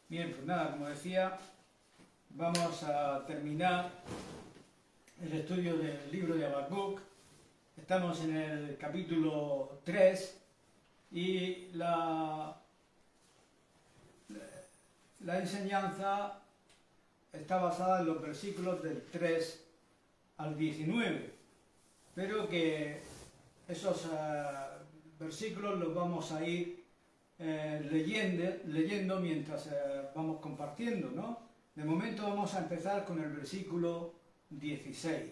Bien, pues nada, como decía, vamos a terminar el estudio del libro de Habacuc. Estamos en el capítulo 3 y la enseñanza está basada en los versículos del 3 al 19, pero que esos versículos los vamos a ir leyendo mientras vamos compartiendo, ¿no? De momento vamos a empezar con el versículo 16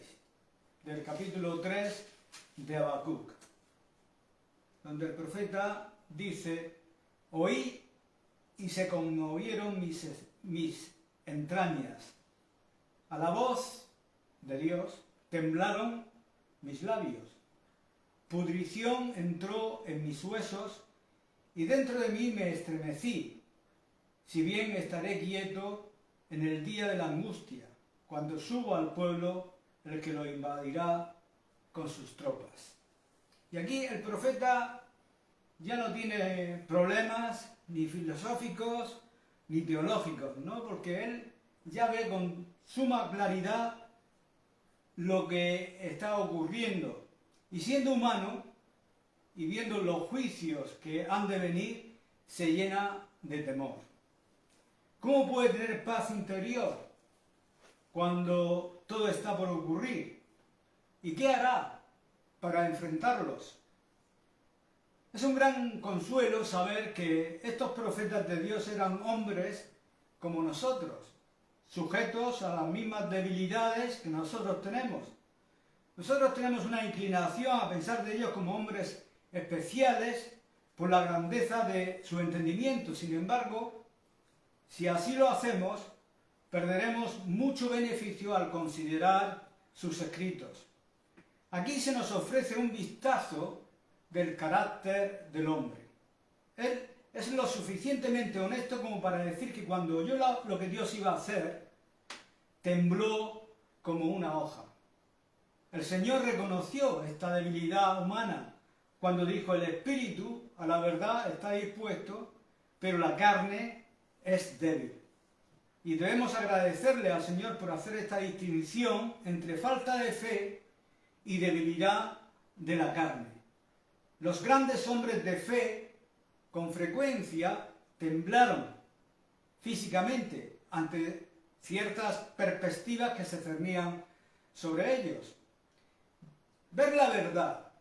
del capítulo 3 de Habacuc, donde el profeta dice: oí y se conmovieron mis entrañas, a la voz de Dios temblaron mis labios, pudrición entró en mis huesos y dentro de mí me estremecí, si bien estaré quieto en el día de la angustia, cuando subo al pueblo el que lo invadirá con sus tropas. Y aquí el profeta ya no tiene problemas ni filosóficos ni teológicos, ¿no? Porque él ya ve con suma claridad lo que está ocurriendo. Y siendo humano y viendo los juicios que han de venir, se llena de temor. ¿Cómo puede tener paz interior cuando todo está por ocurrir? ¿Y qué hará para enfrentarlos? Es un gran consuelo saber que estos profetas de Dios eran hombres como nosotros, sujetos a las mismas debilidades que nosotros tenemos. Nosotros tenemos una inclinación a pensar de ellos como hombres especiales por la grandeza de su entendimiento. Sin embargo, si así lo hacemos, perderemos mucho beneficio al considerar sus escritos. Aquí se nos ofrece un vistazo del carácter del hombre. Él es lo suficientemente honesto como para decir que cuando oyó lo que Dios iba a hacer, tembló como una hoja. El Señor reconoció esta debilidad humana cuando dijo: el espíritu a la verdad está dispuesto, pero la carne es débil. Y debemos agradecerle al Señor por hacer esta distinción entre falta de fe y debilidad de la carne. Los grandes hombres de fe con frecuencia temblaron físicamente ante ciertas perspectivas que se cernían sobre ellos. Ver la verdad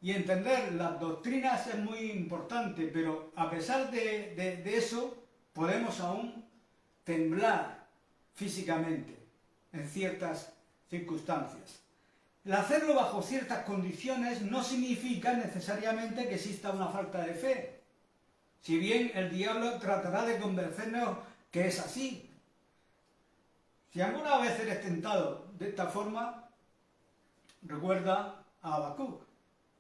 y entender las doctrinas es muy importante, pero a pesar de eso podemos aún temblar físicamente en ciertas circunstancias. El hacerlo bajo ciertas condiciones no significa necesariamente que exista una falta de fe, si bien el diablo tratará de convencernos que es así. Si alguna vez eres tentado de esta forma, recuerda a Habacuc.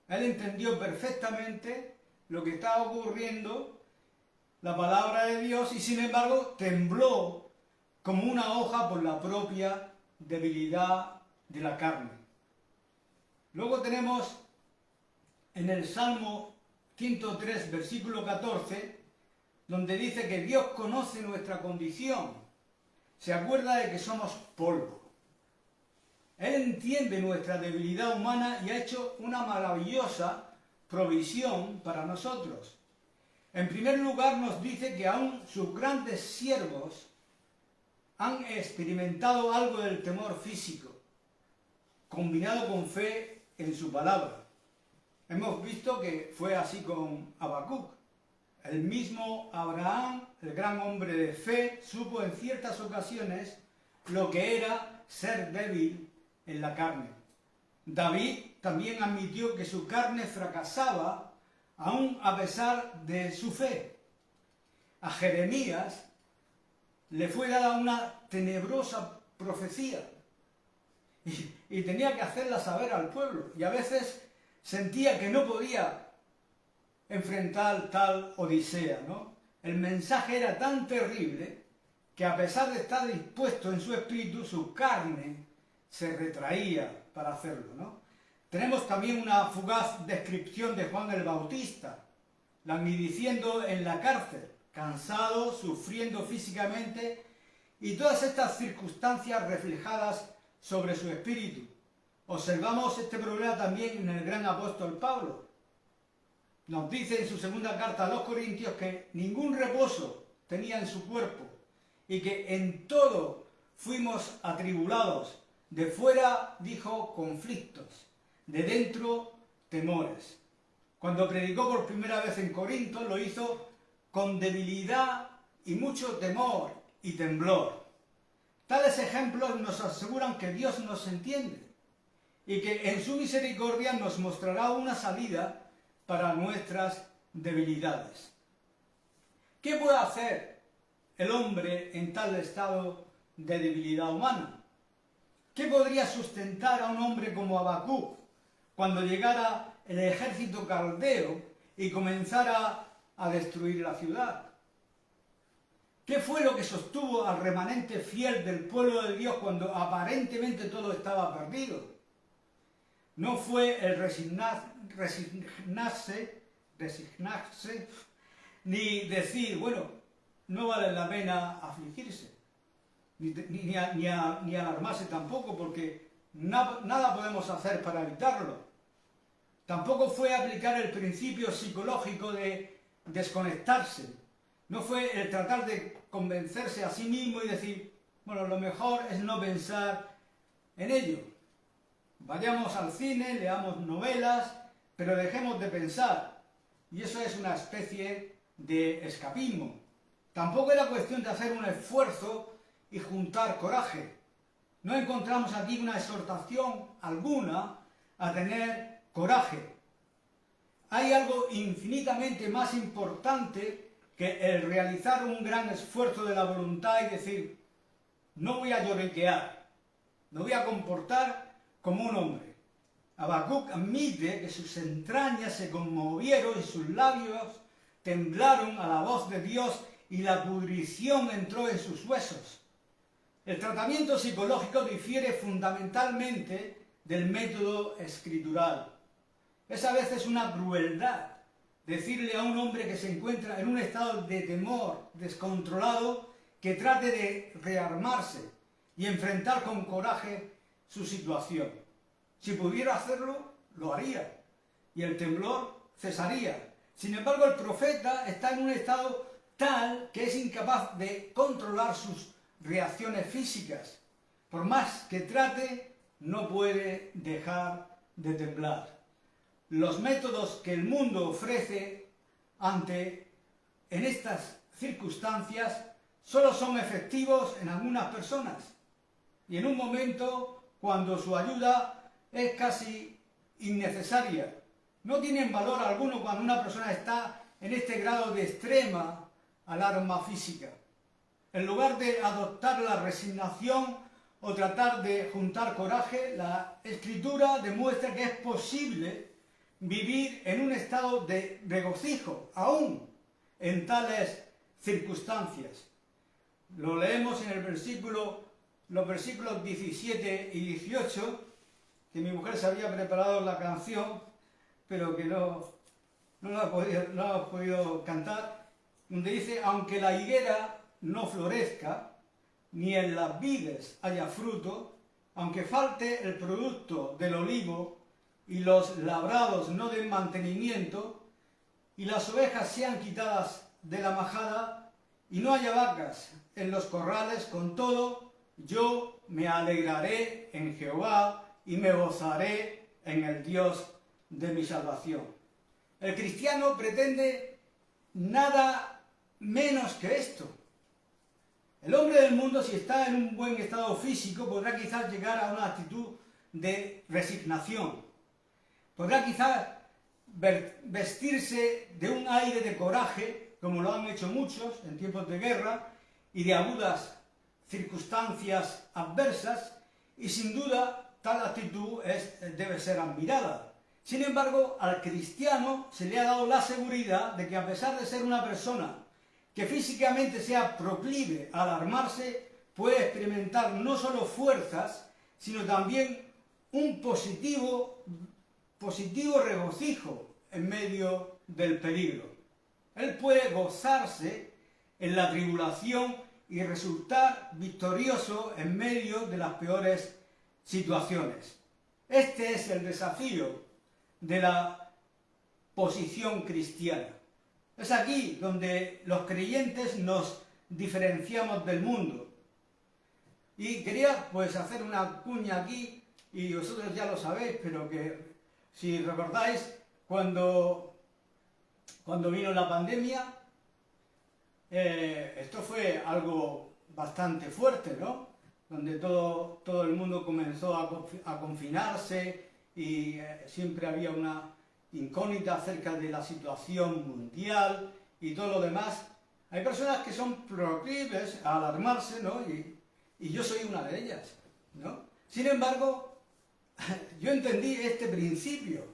Él entendió perfectamente lo que estaba ocurriendo, la palabra de Dios, y sin embargo tembló como una hoja por la propia debilidad de la carne. Luego tenemos en el Salmo 103, versículo 14, donde dice que Dios conoce nuestra condición, se acuerda de que somos polvo. Él entiende nuestra debilidad humana y ha hecho una maravillosa provisión para nosotros. En primer lugar, nos dice que aún sus grandes siervos han experimentado algo del temor físico, combinado con fe en su palabra. Hemos visto que fue así con Habacuc. El mismo Abraham, el gran hombre de fe, supo en ciertas ocasiones lo que era ser débil en la carne. David también admitió que su carne fracasaba aún a pesar de su fe. A Jeremías le fue dada una tenebrosa profecía y tenía que hacerla saber al pueblo, y a veces sentía que no podía enfrentar tal odisea, ¿no? El mensaje era tan terrible que a pesar de estar dispuesto en su espíritu, su carne se retraía para hacerlo, ¿no? Tenemos también una fugaz descripción de Juan el Bautista, languideciendo en la cárcel, cansado, sufriendo físicamente, y todas estas circunstancias reflejadas sobre su espíritu. Observamos este problema también en el gran apóstol Pablo. Nos dice en su segunda carta a los Corintios que ningún reposo tenía en su cuerpo y que en todo fuimos atribulados. De fuera, dijo, conflictos, de dentro, temores. Cuando predicó por primera vez en Corinto, lo hizo con debilidad y mucho temor y temblor. Tales ejemplos nos aseguran que Dios nos entiende y que en su misericordia nos mostrará una salida para nuestras debilidades. ¿Qué puede hacer el hombre en tal estado de debilidad humana? ¿Qué podría sustentar a un hombre como Habacuc cuando llegara el ejército caldeo y comenzara a destruir la ciudad? ¿Qué fue lo que sostuvo al remanente fiel del pueblo de Dios cuando aparentemente todo estaba perdido? No fue el resignarse, ni decir, bueno, no vale la pena afligirse, ni alarmarse tampoco, porque nada podemos hacer para evitarlo. Tampoco fue aplicar el principio psicológico de desconectarse. No fue el tratar de convencerse a sí mismo y decir, bueno, lo mejor es no pensar en ello. Vayamos al cine, leamos novelas, pero dejemos de pensar. Y eso es una especie de escapismo. Tampoco era cuestión de hacer un esfuerzo y juntar coraje. No encontramos aquí una exhortación alguna a tener coraje. Hay algo infinitamente más importante que el realizar un gran esfuerzo de la voluntad y decir, no voy a lloriquear, me voy a comportar como un hombre. Habacuc admite que sus entrañas se conmovieron y sus labios temblaron a la voz de Dios y la pudrición entró en sus huesos. El tratamiento psicológico difiere fundamentalmente del método escritural. Es a veces una crueldad decirle a un hombre que se encuentra en un estado de temor descontrolado que trate de rearmarse y enfrentar con coraje su situación. Si pudiera hacerlo, lo haría, y el temblor cesaría. Sin embargo, el profeta está en un estado tal que es incapaz de controlar sus reacciones físicas. Por más que trate, no puede dejar de temblar. Los métodos que el mundo ofrece en estas circunstancias solo son efectivos en algunas personas y en un momento cuando su ayuda es casi innecesaria. No tienen valor alguno cuando una persona está en este grado de extrema alarma física. En lugar de adoptar la resignación o tratar de juntar coraje, la Escritura demuestra que es posible vivir en un estado de regocijo, aún en tales circunstancias. Lo leemos en los versículos 17 y 18, que mi mujer se había preparado la canción, pero que no la ha podido cantar, donde dice, aunque la higuera no florezca, ni en las vides haya fruto, aunque falte el producto del olivo, y los labrados no den mantenimiento, y las ovejas sean quitadas de la majada, y no haya vacas en los corrales, con todo, yo me alegraré en Jehová, y me gozaré en el Dios de mi salvación. El cristiano pretende nada menos que esto. El hombre del mundo, si está en un buen estado físico, podrá quizás llegar a una actitud de resignación. Podrá quizás vestirse de un aire de coraje, como lo han hecho muchos en tiempos de guerra y de agudas circunstancias adversas, y sin duda tal actitud debe ser admirada. Sin embargo, al cristiano se le ha dado la seguridad de que a pesar de ser una persona que físicamente sea proclive a alarmarse, puede experimentar no solo fuerzas, sino también un positivo regocijo en medio del peligro. Él puede gozarse en la tribulación y resultar victorioso en medio de las peores situaciones. Este es el desafío de la posición cristiana. Es aquí donde los creyentes nos diferenciamos del mundo. Y quería pues hacer una cuña aquí, y vosotros ya lo sabéis, pero que si recordáis, cuando vino la pandemia, esto fue algo bastante fuerte, ¿no? Donde todo el mundo comenzó a confinarse y siempre había una incógnita acerca de la situación mundial y todo lo demás. Hay personas que son proclives a alarmarse, ¿no? Y yo soy una de ellas, ¿no? Sin embargo, yo entendí este principio.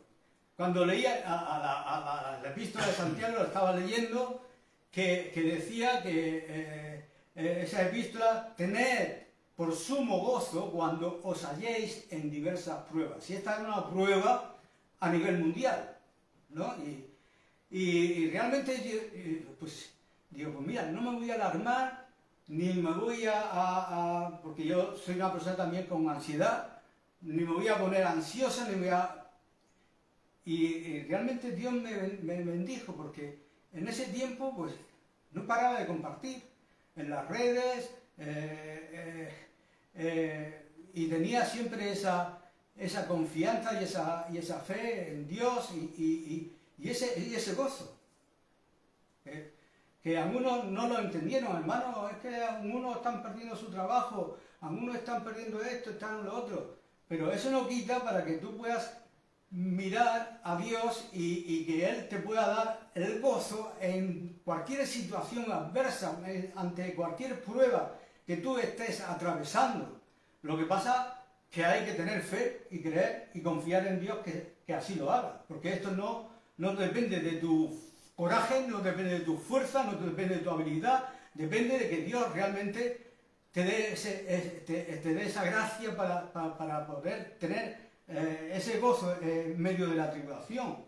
Cuando leía a la epístola de Santiago, lo estaba leyendo, que decía que esa epístola, tened por sumo gozo cuando os halléis en diversas pruebas. Y esta es una prueba a nivel mundial, ¿no? Y realmente, pues mira, no me voy a alarmar, ni me voy porque yo soy una persona también con ansiedad, ni me voy a poner ansiosa, ni me voy a... Y realmente Dios me bendijo, porque en ese tiempo, pues, no paraba de compartir en las redes, y tenía siempre esa confianza y esa fe en Dios y ese gozo. Que algunos no lo entendieron, hermano, es que algunos están perdiendo su trabajo, algunos están perdiendo esto, están lo otro, pero eso no quita para que tú puedas mirar a Dios y que Él te pueda dar el gozo en cualquier situación adversa, ante cualquier prueba que tú estés atravesando. Lo que pasa es que hay que tener fe y creer y confiar en Dios que así lo haga, porque esto no depende de tu coraje, no depende de tu fuerza, no depende de tu habilidad, depende de que Dios realmente te dé esa gracia para poder tener ese gozo en medio de la tribulación.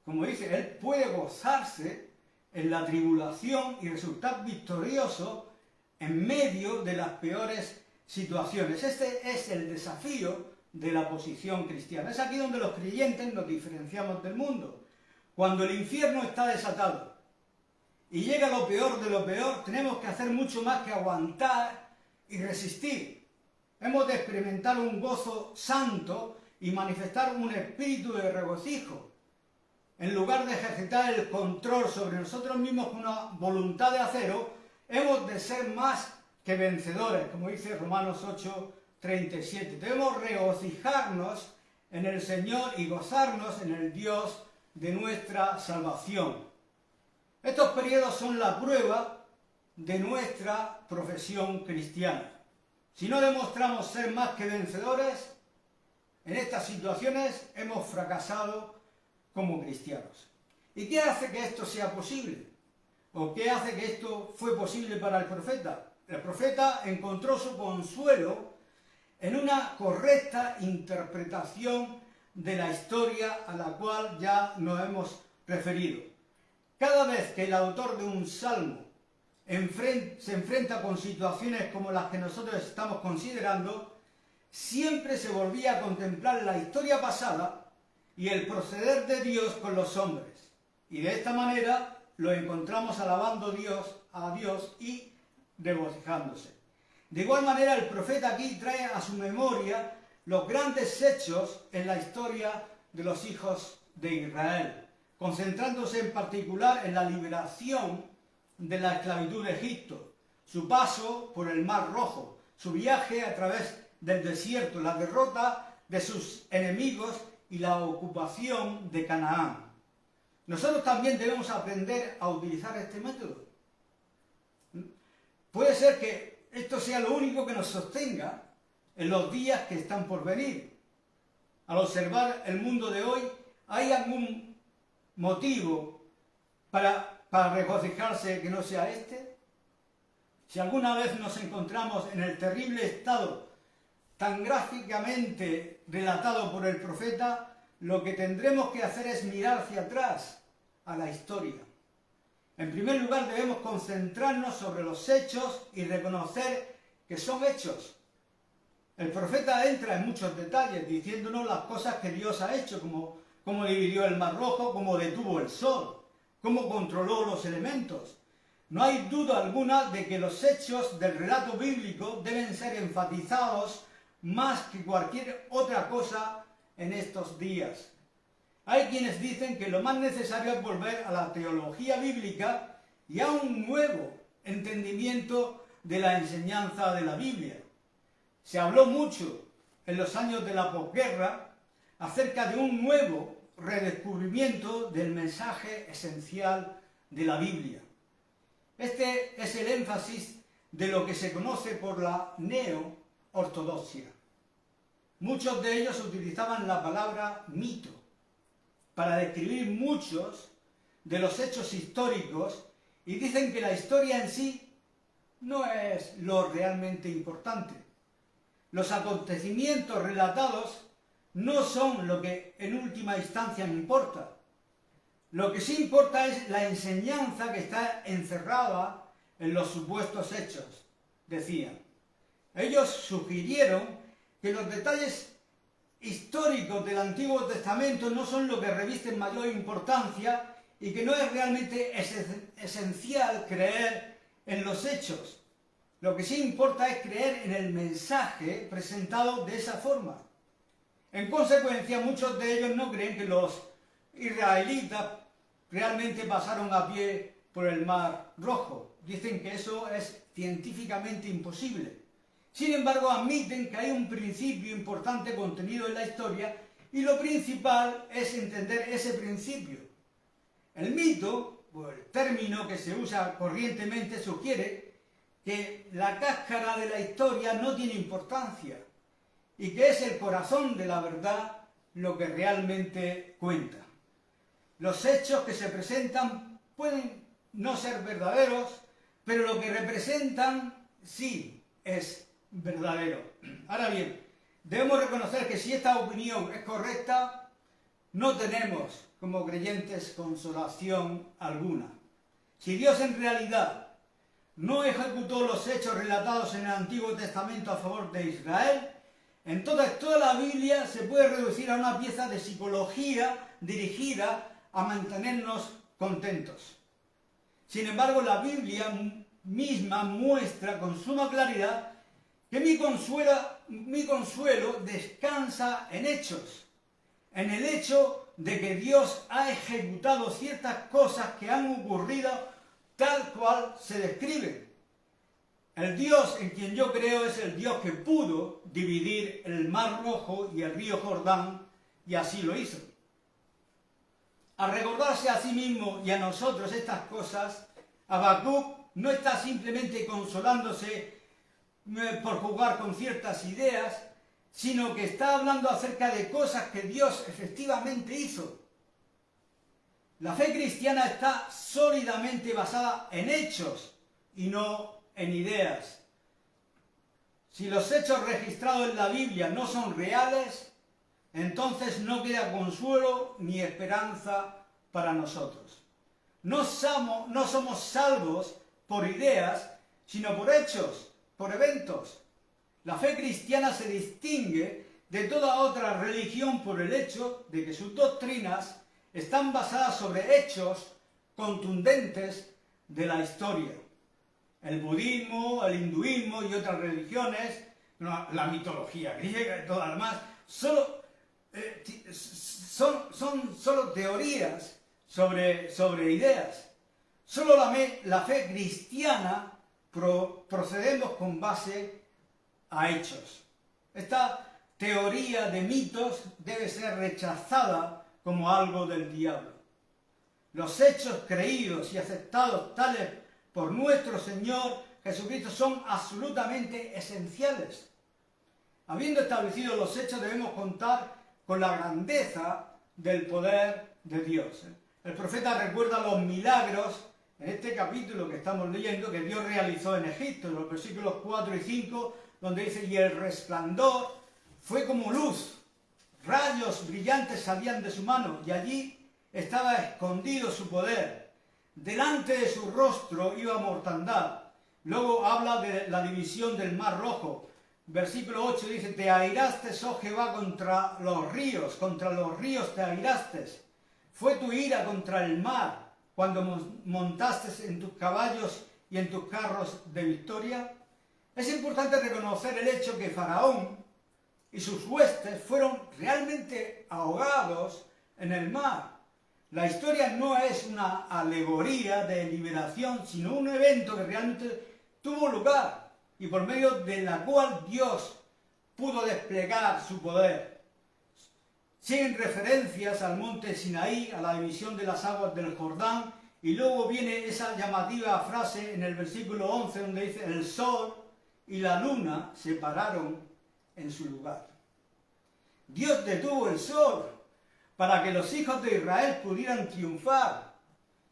Como dice, Él puede gozarse en la tribulación y resultar victorioso en medio de las peores situaciones. Este es el desafío de la posición cristiana. Es aquí donde los creyentes nos diferenciamos del mundo. Cuando el infierno está desatado y llega lo peor de lo peor, tenemos que hacer mucho más que aguantar y resistir. Hemos de experimentar un gozo santo y manifestar un espíritu de regocijo. En lugar de ejercitar el control sobre nosotros mismos con una voluntad de acero, hemos de ser más que vencedores, como dice Romanos 8:37. Debemos regocijarnos en el Señor y gozarnos en el Dios de nuestra salvación. Estos periodos son la prueba de nuestra profesión cristiana. Si no demostramos ser más que vencedores, en estas situaciones hemos fracasado como cristianos. ¿Y qué hace que esto sea posible? ¿O qué hace que esto fue posible para el profeta? El profeta encontró su consuelo en una correcta interpretación de la historia a la cual ya nos hemos referido. Cada vez que el autor de un salmo se enfrenta con situaciones como las que nosotros estamos considerando, siempre se volvía a contemplar la historia pasada y el proceder de Dios con los hombres. Y de esta manera lo encontramos alabando a Dios y regocijándose. De igual manera, el profeta aquí trae a su memoria los grandes hechos en la historia de los hijos de Israel, concentrándose en particular en la liberación de la esclavitud de Egipto, su paso por el Mar Rojo, su viaje a través del desierto, la derrota de sus enemigos y la ocupación de Canaán. Nosotros también debemos aprender a utilizar este método. Puede ser que esto sea lo único que nos sostenga en los días que están por venir. Al observar el mundo de hoy, ¿hay algún motivo para regocijarse que no sea este? Si alguna vez nos encontramos en el terrible estado tan gráficamente relatado por el profeta, lo que tendremos que hacer es mirar hacia atrás a la historia. En primer lugar, debemos concentrarnos sobre los hechos y reconocer que son hechos. El profeta entra en muchos detalles diciéndonos las cosas que Dios ha hecho, como cómo dividió el Mar Rojo, cómo detuvo el sol, cómo controló los elementos. No hay duda alguna de que los hechos del relato bíblico deben ser enfatizados más que cualquier otra cosa en estos días. Hay quienes dicen que lo más necesario es volver a la teología bíblica y a un nuevo entendimiento de la enseñanza de la Biblia. Se habló mucho en los años de la posguerra acerca de un nuevo redescubrimiento del mensaje esencial de la Biblia. Este es el énfasis de lo que se conoce por la neo-ortodoxia. Muchos de ellos utilizaban la palabra mito para describir muchos de los hechos históricos y dicen que la historia en sí no es lo realmente importante. Los acontecimientos relatados no son lo que en última instancia importa. Lo que sí importa es la enseñanza que está encerrada en los supuestos hechos, decían. Ellos sugirieron que los detalles históricos del Antiguo Testamento no son lo que revisten mayor importancia y que no es realmente esencial creer en los hechos. Lo que sí importa es creer en el mensaje presentado de esa forma. En consecuencia, muchos de ellos no creen que los israelitas realmente pasaron a pie por el Mar Rojo. Dicen que eso es científicamente imposible. Sin embargo, admiten que hay un principio importante contenido en la historia y lo principal es entender ese principio. El mito, o el término que se usa corrientemente, sugiere que la cáscara de la historia no tiene importancia y que es el corazón de la verdad lo que realmente cuenta. Los hechos que se presentan pueden no ser verdaderos, pero lo que representan sí es verdadero. Ahora bien, debemos reconocer que si esta opinión es correcta, no tenemos como creyentes consolación alguna. Si Dios en realidad no ejecutó los hechos relatados en el Antiguo Testamento a favor de Israel, entonces toda la Biblia se puede reducir a una pieza de psicología dirigida a mantenernos contentos. Sin embargo, la Biblia misma muestra con suma claridad que mi consuelo descansa en hechos, en el hecho de que Dios ha ejecutado ciertas cosas que han ocurrido tal cual se describen. El Dios en quien yo creo es el Dios que pudo dividir el Mar Rojo y el río Jordán, y así lo hizo. Al recordarse a sí mismo y a nosotros estas cosas, Habacuc no está simplemente consolándose por jugar con ciertas ideas, sino que está hablando acerca de cosas que Dios efectivamente hizo. La fe cristiana está sólidamente basada en hechos y no en ideas. Si los hechos registrados en la Biblia no son reales, entonces no queda consuelo ni esperanza para nosotros. No somos salvos por ideas, sino por hechos, por eventos. La fe cristiana se distingue de toda otra religión por el hecho de que sus doctrinas están basadas sobre hechos contundentes de la historia. El budismo, el hinduismo y otras religiones, la mitología griega y todas las demás, son solo teorías sobre ideas. Solo la fe cristiana procedemos con base a hechos. Esta teoría de mitos debe ser rechazada como algo del diablo. Los hechos creídos y aceptados tales por nuestro Señor Jesucristo son absolutamente esenciales. Habiendo establecido los hechos, debemos contar con la grandeza del poder de Dios. El profeta recuerda los milagros en este capítulo que estamos leyendo que Dios realizó en Egipto, en los versículos 4 y 5, donde dice: y el resplandor fue como luz, rayos brillantes salían de su mano, y allí estaba escondido su poder. delante de su rostro iba mortandad. Luego habla de la división del Mar Rojo. Versículo 8 dice, te airaste, oh Jehová, contra los ríos te airaste. Fue tu ira contra el mar, cuando montaste en tus caballos y en tus carros de victoria. Es importante reconocer el hecho que Faraón y sus huestes fueron realmente ahogados en el mar. La historia no es una alegoría de liberación, sino un evento que realmente tuvo lugar y por medio de la cual Dios pudo desplegar su poder. Siguen referencias al monte Sinaí, a la división de las aguas del Jordán, y luego viene esa llamativa frase en el versículo 11 donde dice, el sol y la luna se pararon en su lugar. Dios detuvo el sol para que los hijos de Israel pudieran triunfar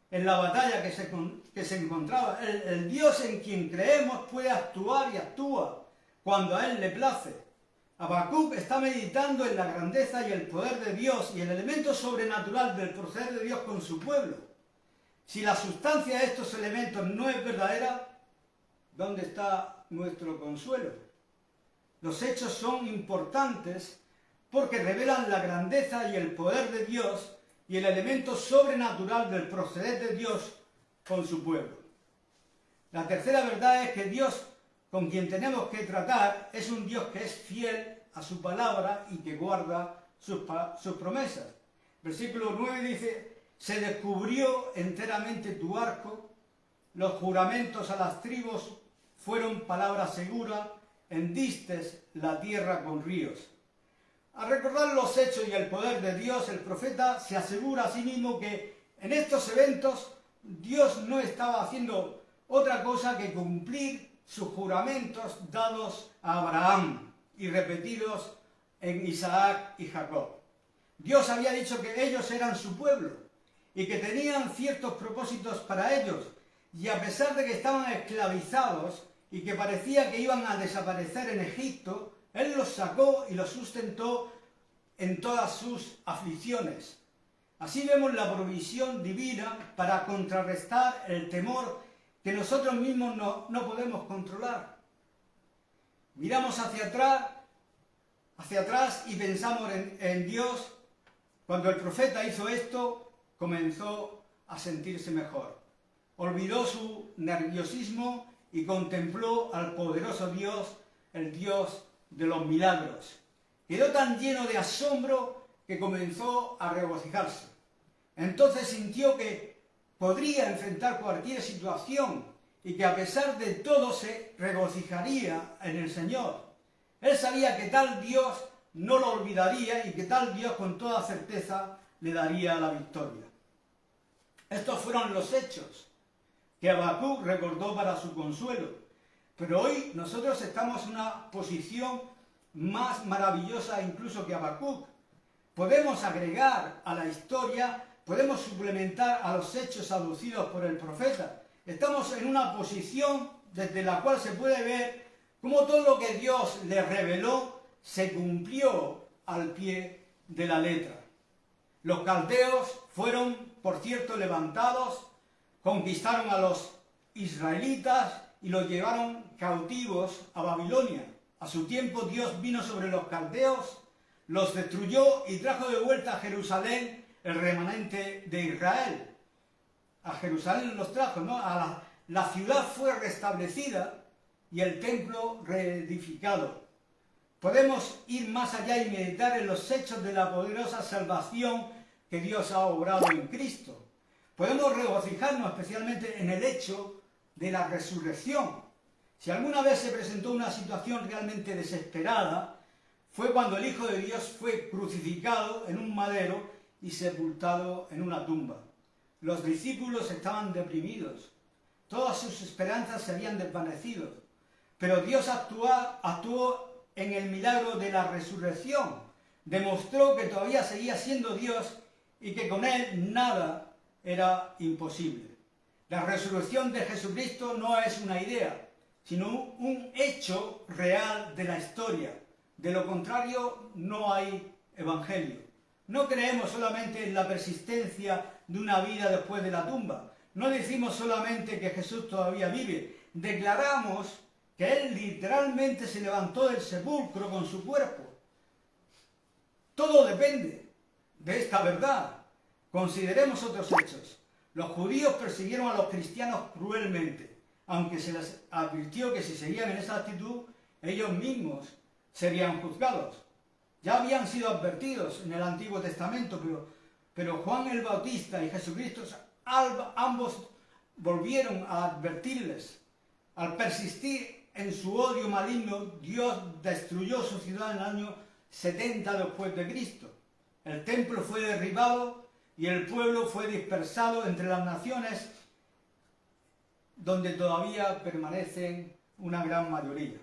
en la batalla que se encontraba. El Dios en quien creemos puede actuar y actúa cuando a Él le place. Habacuc está meditando en la grandeza y el poder de Dios y el elemento sobrenatural del proceder de Dios con su pueblo. Si la sustancia de estos elementos no es verdadera, ¿dónde está nuestro consuelo? Los hechos son importantes porque revelan la grandeza y el poder de Dios y el elemento sobrenatural del proceder de Dios con su pueblo. La tercera verdad es que Dios con quien tenemos que tratar es un Dios que es fiel a su palabra y que guarda sus promesas. Versículo 9 dice, se descubrió enteramente tu arco, los juramentos a las tribus fueron palabras seguras, hendiste la tierra con ríos. Al recordar los hechos y el poder de Dios, el profeta se asegura a sí mismo que en estos eventos Dios no estaba haciendo otra cosa que cumplir sus juramentos dados a Abraham y repetidos en Isaac y Jacob. Dios había dicho que ellos eran su pueblo y que tenían ciertos propósitos para ellos, y a pesar de que estaban esclavizados y que parecía que iban a desaparecer en Egipto, Él los sacó y los sustentó en todas sus aflicciones. Así vemos la provisión divina para contrarrestar el temor que nosotros mismos no podemos controlar. Miramos hacia atrás y pensamos en Dios. Cuando el profeta hizo esto, comenzó a sentirse mejor. Olvidó su nerviosismo y contempló al poderoso Dios, el Dios de los milagros. Quedó tan lleno de asombro que comenzó a regocijarse. Entonces sintió que podría enfrentar cualquier situación y que a pesar de todo se regocijaría en el Señor. Él sabía que tal Dios no lo olvidaría y que tal Dios con toda certeza le daría la victoria. Estos fueron los hechos que Habacuc recordó para su consuelo. Pero hoy nosotros estamos en una posición más maravillosa incluso que Habacuc. Podemos agregar a la historia, podemos suplementar a los hechos aducidos por el profeta. Estamos en una posición desde la cual se puede ver cómo todo lo que Dios le reveló se cumplió al pie de la letra. Los caldeos fueron, por cierto, levantados, conquistaron a los israelitas y los llevaron cautivos a Babilonia. A su tiempo Dios vino sobre los caldeos, los destruyó y trajo de vuelta a Jerusalén el remanente de Israel. A Jerusalén los trajo, ¿no? La ciudad fue restablecida y el templo reedificado. Podemos ir más allá y meditar en los hechos de la poderosa salvación que Dios ha obrado en Cristo. Podemos regocijarnos especialmente en el hecho de la resurrección. Si alguna vez se presentó una situación realmente desesperada, fue cuando el Hijo de Dios fue crucificado en un madero y sepultado en una tumba. Los discípulos estaban deprimidos, todas sus esperanzas se habían desvanecido, pero Dios actuó en el milagro de la resurrección, demostró que todavía seguía siendo Dios y que con Él nada era imposible. La resurrección de Jesucristo no es una idea, sino un hecho real de la historia. De lo contrario, no hay evangelio. No creemos solamente en la persistencia de una vida después de la tumba. no decimos solamente que Jesús todavía vive, declaramos que Él literalmente se levantó del sepulcro con su cuerpo. Todo depende de esta verdad. Consideremos otros hechos. Los judíos persiguieron a los cristianos cruelmente, aunque se les advirtió que si seguían en esa actitud, ellos mismos serían juzgados. Ya habían sido advertidos en el Antiguo Testamento, pero Juan el Bautista y Jesucristo ambos volvieron a advertirles. Al persistir en su odio maligno, Dios destruyó su ciudad en el año 70 después de Cristo. El templo fue derribado y el pueblo fue dispersado entre las naciones, donde todavía permanecen una gran mayoría.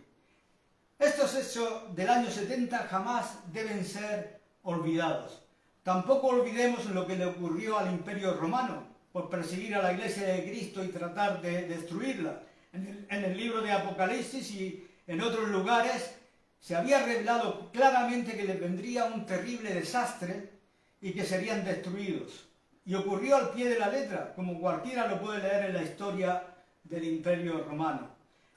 Estos hechos del año 70 jamás deben ser olvidados. Tampoco olvidemos lo que le ocurrió al Imperio Romano por perseguir a la Iglesia de Cristo y tratar de destruirla. En el libro de Apocalipsis y en otros lugares se había revelado claramente que les vendría un terrible desastre y que serían destruidos. Y ocurrió al pie de la letra, como cualquiera lo puede leer en la historia del Imperio Romano.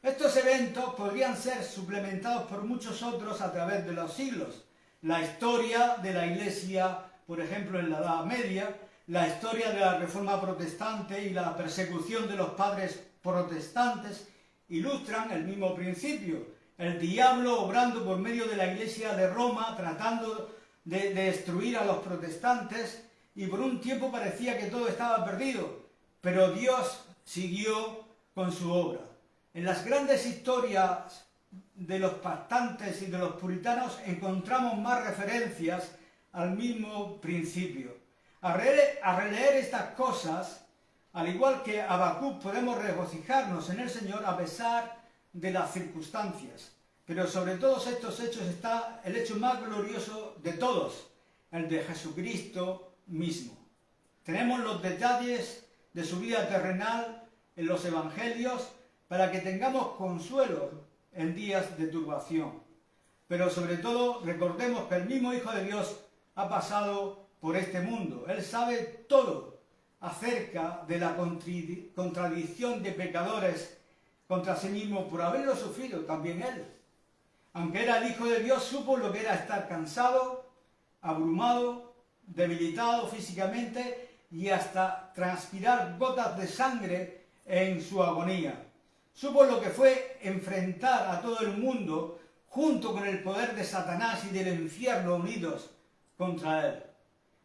Estos eventos podrían ser suplementados por muchos otros a través de los siglos. La historia de la Iglesia, por ejemplo, en la Edad Media, la historia de la Reforma Protestante y la persecución de los padres protestantes ilustran el mismo principio. El diablo obrando por medio de la Iglesia de Roma, tratando de destruir a los protestantes, y por un tiempo parecía que todo estaba perdido, pero Dios siguió con su obra. En las grandes historias de los pactantes y de los puritanos encontramos más referencias al mismo principio. A releer estas cosas, al igual que Habacuc, podemos regocijarnos en el Señor a pesar de las circunstancias. Pero sobre todos estos hechos está el hecho más glorioso de todos, el de Jesucristo mismo. Tenemos los detalles de su vida terrenal en los evangelios para que tengamos consuelo en días de turbación. Pero sobre todo recordemos que el mismo Hijo de Dios ha pasado por este mundo. Él sabe todo acerca de la contradicción de pecadores contra sí mismo por haberlo sufrido también Él. Aunque era el Hijo de Dios, supo lo que era estar cansado, abrumado, debilitado físicamente y hasta transpirar gotas de sangre en su agonía. Supo lo que fue enfrentar a todo el mundo junto con el poder de Satanás y del infierno unidos contra él.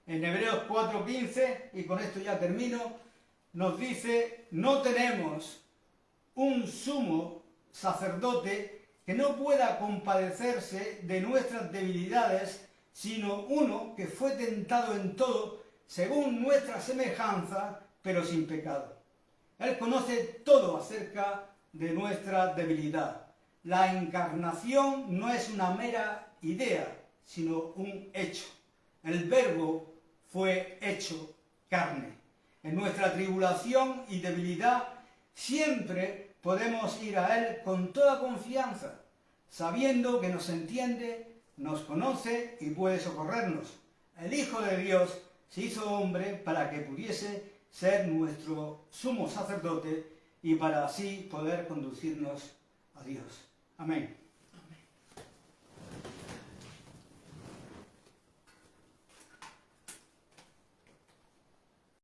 En Hebreos 4:15, y con esto ya termino, nos dice: no tenemos un sumo sacerdote que no pueda compadecerse de nuestras debilidades, sino uno que fue tentado en todo según nuestra semejanza, pero sin pecado. Él conoce todo acerca de nuestra debilidad. La encarnación no es una mera idea, sino un hecho. El Verbo fue hecho carne. En nuestra tribulación y debilidad siempre podemos ir a Él con toda confianza, sabiendo que nos entiende, nos conoce y puede socorrernos. El Hijo de Dios se hizo hombre para que pudiese ser nuestro sumo sacerdote y para así poder conducirnos a Dios. Amén.